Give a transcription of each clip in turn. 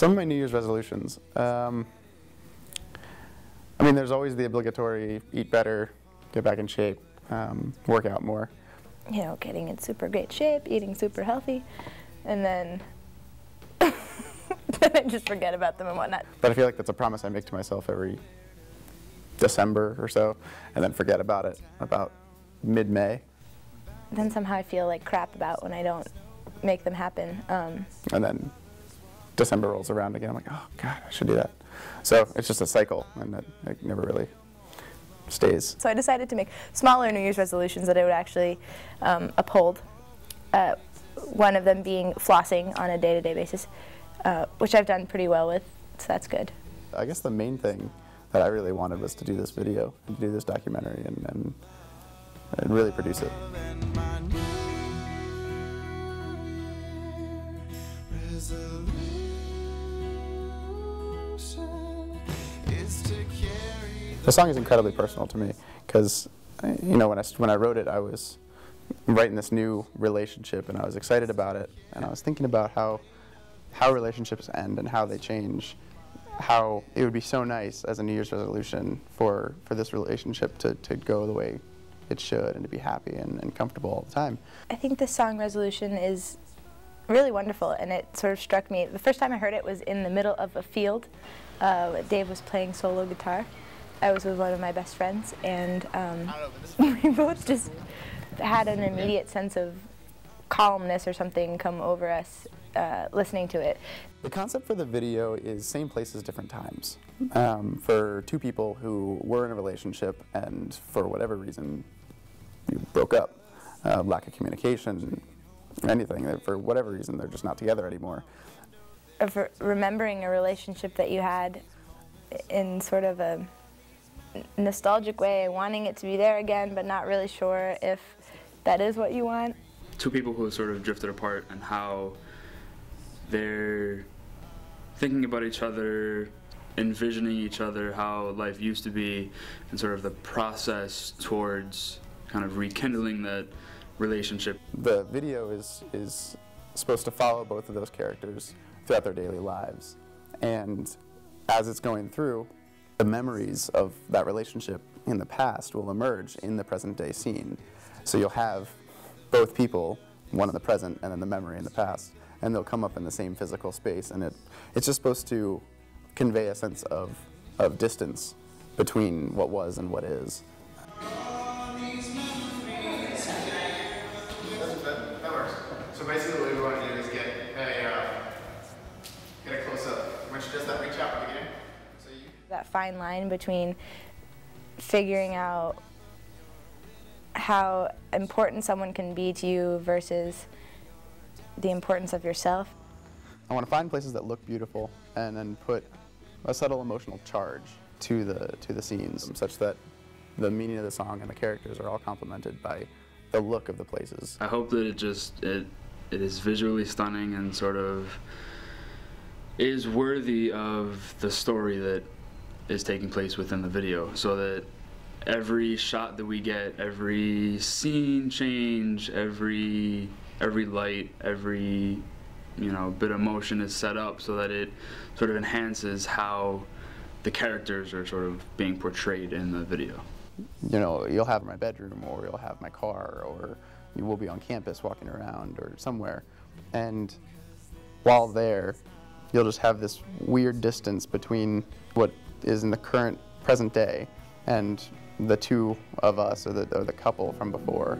Some of my New Year's resolutions. I mean, there's always the obligatory eat better, get back in shape, work out more. You know, getting in super great shape, eating super healthy, and then I just forget about them and whatnot. But I feel like that's a promise I make to myself every December or so, and then forget about it about mid-May. Then somehow I feel like crap about when I don't make them happen. And then December rolls around again, I'm like, oh God, I should do that. So it's just a cycle, and it never really stays. So I decided to make smaller New Year's resolutions that I would actually uphold. One of them being flossing on a day-to-day basis, which I've done pretty well with, so that's good. I guess the main thing that I really wanted was to do this video, and to do this documentary, and really produce it. The song is incredibly personal to me because, you know, when I wrote it, I was writing this new relationship, and I was excited about it, and I was thinking about how relationships end and how they change, how it would be so nice as a New Year's resolution for this relationship to go the way it should, and to be happy and comfortable all the time. I think this song resolution is really wonderful, and it sort of struck me. The first time I heard it was in the middle of a field. Dave was playing solo guitar. I was with one of my best friends, and we both just had an immediate sense of calmness or something come over us listening to it. The concept for the video is same places, different times. For two people who were in a relationship and for whatever reason you broke up, lack of communication, anything, for whatever reason they're just not together anymore. Of remembering a relationship that you had in sort of a nostalgic way, wanting it to be there again, but not really sure if that is what you want. Two people who sort of drifted apart, and how they're thinking about each other, envisioning each other, how life used to be, and sort of the process towards kind of rekindling that relationship. The video is supposed to follow both of those characters throughout their daily lives, and as it's going through, the memories of that relationship in the past will emerge in the present day scene. So you'll have both people, one in the present and then the memory in the past, and they'll come up in the same physical space, and it's just supposed to convey a sense of distance between what was and what is. That works. So basically what we want to do is get a close-up. When she does that reach out at the beginning. That fine line between figuring out how important someone can be to you versus the importance of yourself. I want to find places that look beautiful and then put a subtle emotional charge to the scenes, such that the meaning of the song and the characters are all complemented by the look of the places. I hope that it is visually stunning and sort of is worthy of the story that is taking place within the video, so that every shot that we get, every scene change, every light, every bit of motion is set up so that it sort of enhances how the characters are sort of being portrayed in the video. You know, you'll have my bedroom, or you'll have my car, or you will be on campus walking around or somewhere, and while there, you'll just have this weird distance between what is in the current present day and the two of us, or the couple from before.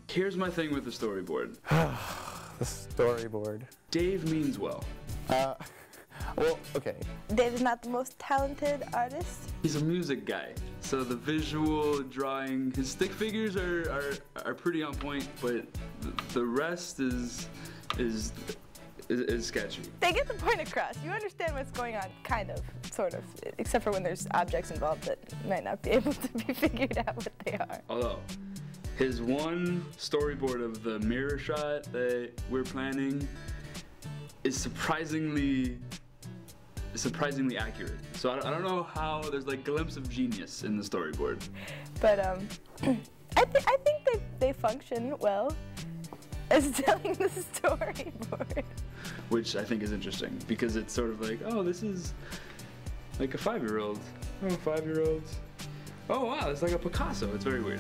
Here's my thing with the storyboard. The storyboard. Dave means well. Well, okay. Dave is not the most talented artist. He's a music guy, so the visual drawing, his stick figures are pretty on point, but the rest is sketchy. They get the point across. You understand what's going on, kind of, sort of, except for when there's objects involved that might not be able to be figured out what they are. Although, his one storyboard of the mirror shot that we're planning is surprisingly surprisingly accurate. So I don't know how there's like a glimpse of genius in the storyboard. But I think they function well as telling the storyboard. Which I think is interesting because it's sort of like, oh, this is like a 5-year-old. Oh, 5-year-olds. Oh wow, it's like a Picasso. It's very weird.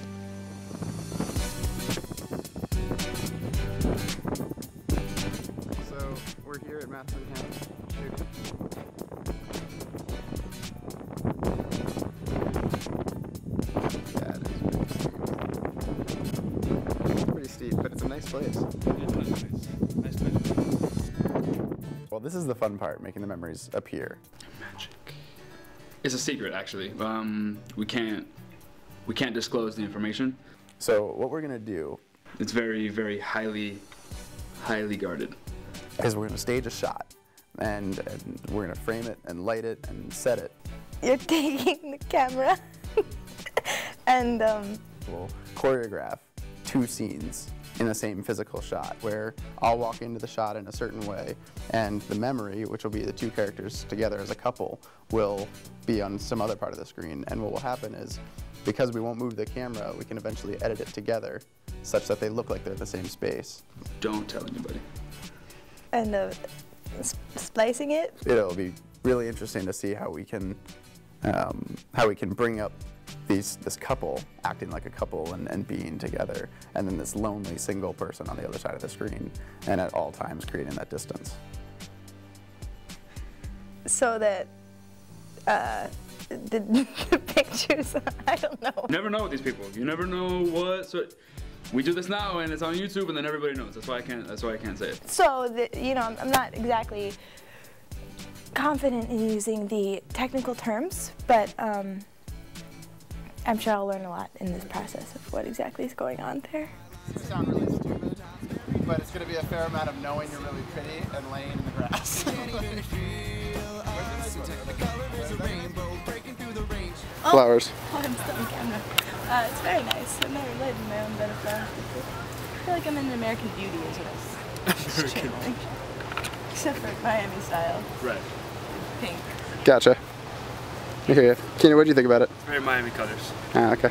So we're here at Maths and Hammock shooting. Yeah, it is pretty steep, but it's a nice place. Nice place. Well, this is the fun part, making the memories appear. Magic. It's a secret, actually. We can't disclose the information. So what we're gonna do It's very, very highly guarded. is we're gonna stage a shot, and we're gonna frame it and light it and set it. You're taking the camera and We'll choreograph 2 scenes in the same physical shot, where I'll walk into the shot in a certain way, and the memory, which will be the 2 characters together as a couple, will be on some other part of the screen. And what will happen is, because we won't move the camera, we can eventually edit it together such that they look like they're in the same space. Don't tell anybody. and splicing it. It'll be really interesting to see how we can bring up this couple acting like a couple and being together, and then this lonely single person on the other side of the screen, and at all times creating that distance. So that the pictures, I don't know. You never know with these people. You never know what. So we do this now, and it's on YouTube, and then everybody knows. That's why I can't. That's why I can't say it. So I'm not exactly confident in using the technical terms, but I'm sure I'll learn a lot in this process of what exactly is going on there. It's gonna sound really stupid, but it's gonna be a fair amount of knowing you're really pretty and laying in the grass. Flowers. Oh, I'm still on camera. It's very nice. I've never laid in my own bed of flowers before. I feel like I'm in American Beauty as well. Just channeling. Except for Miami style. Right. Pink. Gotcha. I hear you. Keenan, what do you think about it? Very Miami colors. Ah, okay.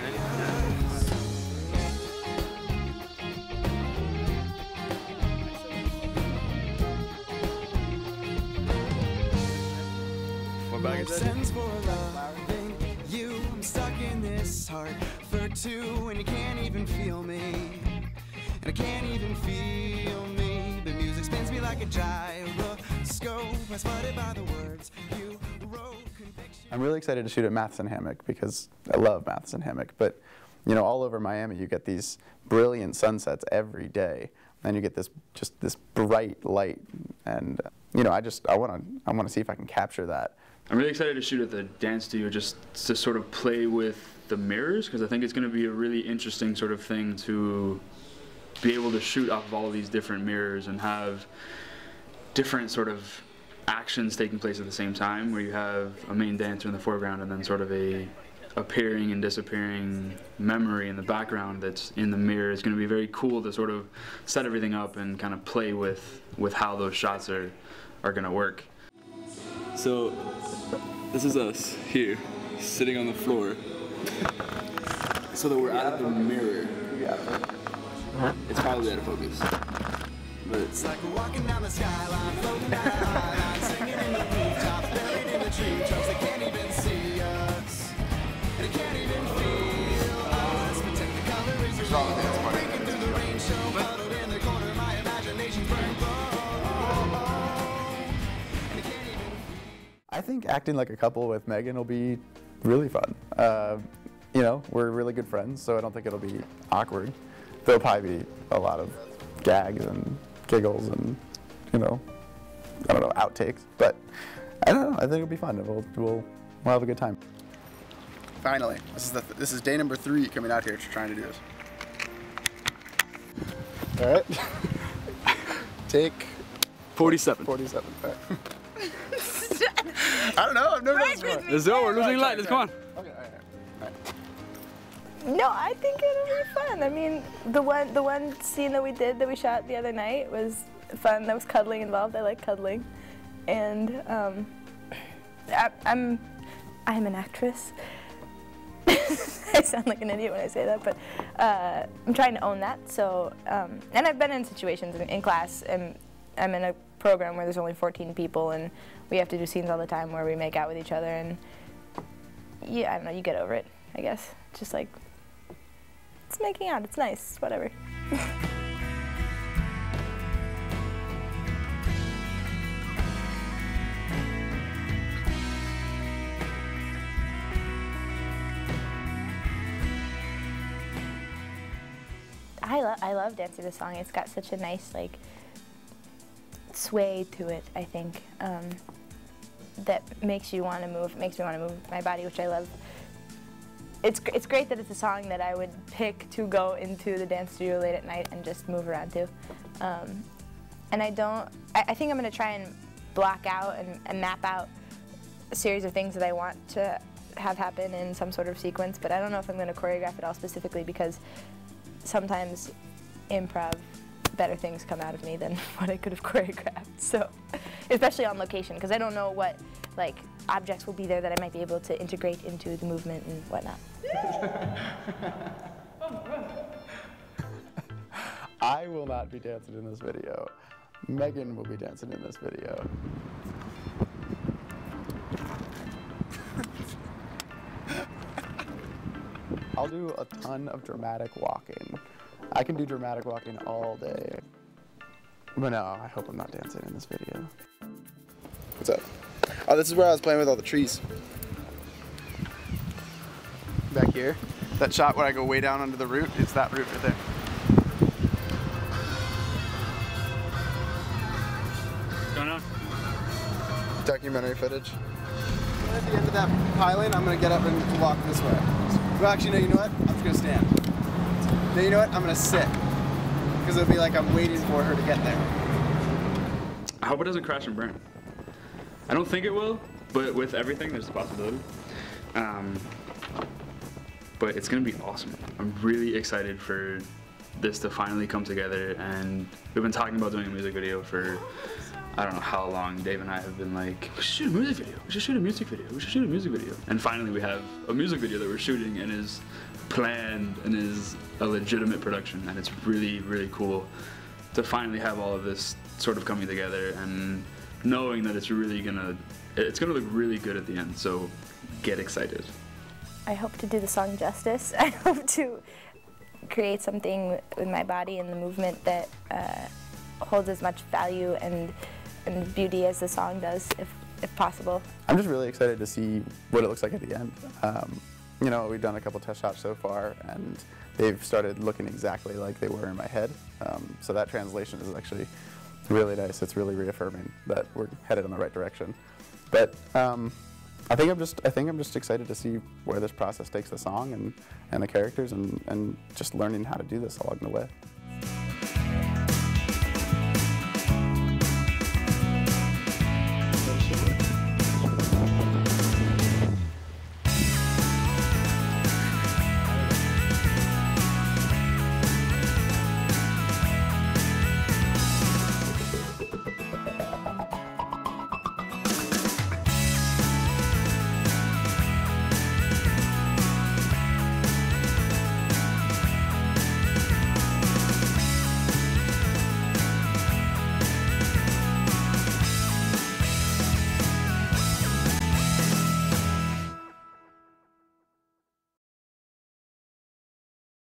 What bag is that? For loving you, I'm stuck in this heart for 2, and you can't even feel me, and I can't even feel me. The music spins me like a gyroscope. I'm flooded by the words you wrote. Conviction. I'm really excited to shoot at Maths and Hammock because I love Maths and Hammock, but all over Miami you get these brilliant sunsets every day, and you get this bright light, and I want to see if I can capture that. I'm really excited to shoot at the dance studio just to sort of play with the mirrors, because I think it's going to be a really interesting sort of thing to be able to shoot off of all of these different mirrors and have different sort of actions taking place at the same time, where you have a main dancer in the foreground and then sort of a appearing and disappearing memory in the background that's in the mirror. It's going to be very cool to sort of set everything up and kind of play with how those shots are going to work. So, this is us here, sitting on the floor, so that we're out of the mirror. It's probably out of focus, but It's like we're walking down the skyline, floating down the high line, singing in the rooftops, buried in the tree trunks. They can't even see us, they can't even feel us. Pretend the color is real, breaking through the rain, show huddled in the corner. My imagination's burned and they can't even. I think acting like a couple with Megan will be really fun. We're really good friends, so I don't think it'll be awkward. There'll probably be a lot of gags and giggles and, outtakes. But I don't know. I think it'll be fun. We'll have a good time. Finally, this is day number 3 coming out here trying to do this. All right. Take 47. 47. All right. I don't know. I've never done this before. Let's go, we're losing light, let's come on. Okay, all right. No, I think it'll be fun. I mean, the one scene that we shot the other night was fun. There was cuddling involved. I like cuddling, and I'm an actress. I sound like an idiot when I say that, but I'm trying to own that. So, and I've been in situations in class, and I'm in a program where there's only 14 people, and we have to do scenes all the time where we make out with each other, and yeah, I don't know, you get over it, I guess. It's just like, it's making out, it's nice, it's whatever. I love dancing this song. It's got such a nice, like, sway to it, I think, that makes you want to move, makes me want to move my body, which I love. It's great that it's a song that I would pick to go into the dance studio late at night and just move around to. And I think I'm going to try and block out and map out a series of things that I want to have happen in some sort of sequence, but I don't know if I'm going to choreograph it all specifically, because sometimes improv, better things come out of me than what I could have choreographed. So, especially on location, because I don't know what like objects will be there that I might be able to integrate into the movement and whatnot. I will not be dancing in this video. Megan will be dancing in this video. I'll do a ton of dramatic walking. I can do dramatic walking all day. But no, I hope I'm not dancing in this video. What's up? Oh, this is where I was playing with all the trees. Back here. That shot where I go way down under the root, it's that root right there. What's going on? Documentary footage. At the end of that piling, I'm gonna get up and walk this way. Well, actually, no, you know what? I'm just gonna stand. No, you know what? I'm gonna sit. Because it'll be like I'm waiting for her to get there. I hope it doesn't crash and burn. I don't think it will, but with everything, there's a possibility. But it's gonna be awesome. I'm really excited for this to finally come together, and we've been talking about doing a music video for I don't know how long. Dave and I have been like, we should shoot a music video, we should shoot a music video, we should shoot a music video. And finally we have a music video that we're shooting and is planned and is a legitimate production, and it's really, really cool to finally have all of this sort of coming together and knowing that it's really gonna look really good at the end, so get excited. I hope to do the song justice. I hope to create something with my body and the movement that holds as much value and beauty as the song does, if possible. I'm just really excited to see what it looks like at the end. You know, we've done a couple test shots so far, and they've started looking exactly like they were in my head. So that translation is actually really nice. It's really reaffirming that we're headed in the right direction. But I think I'm just excited to see where this process takes the song and the characters, and just learning how to do this along the way.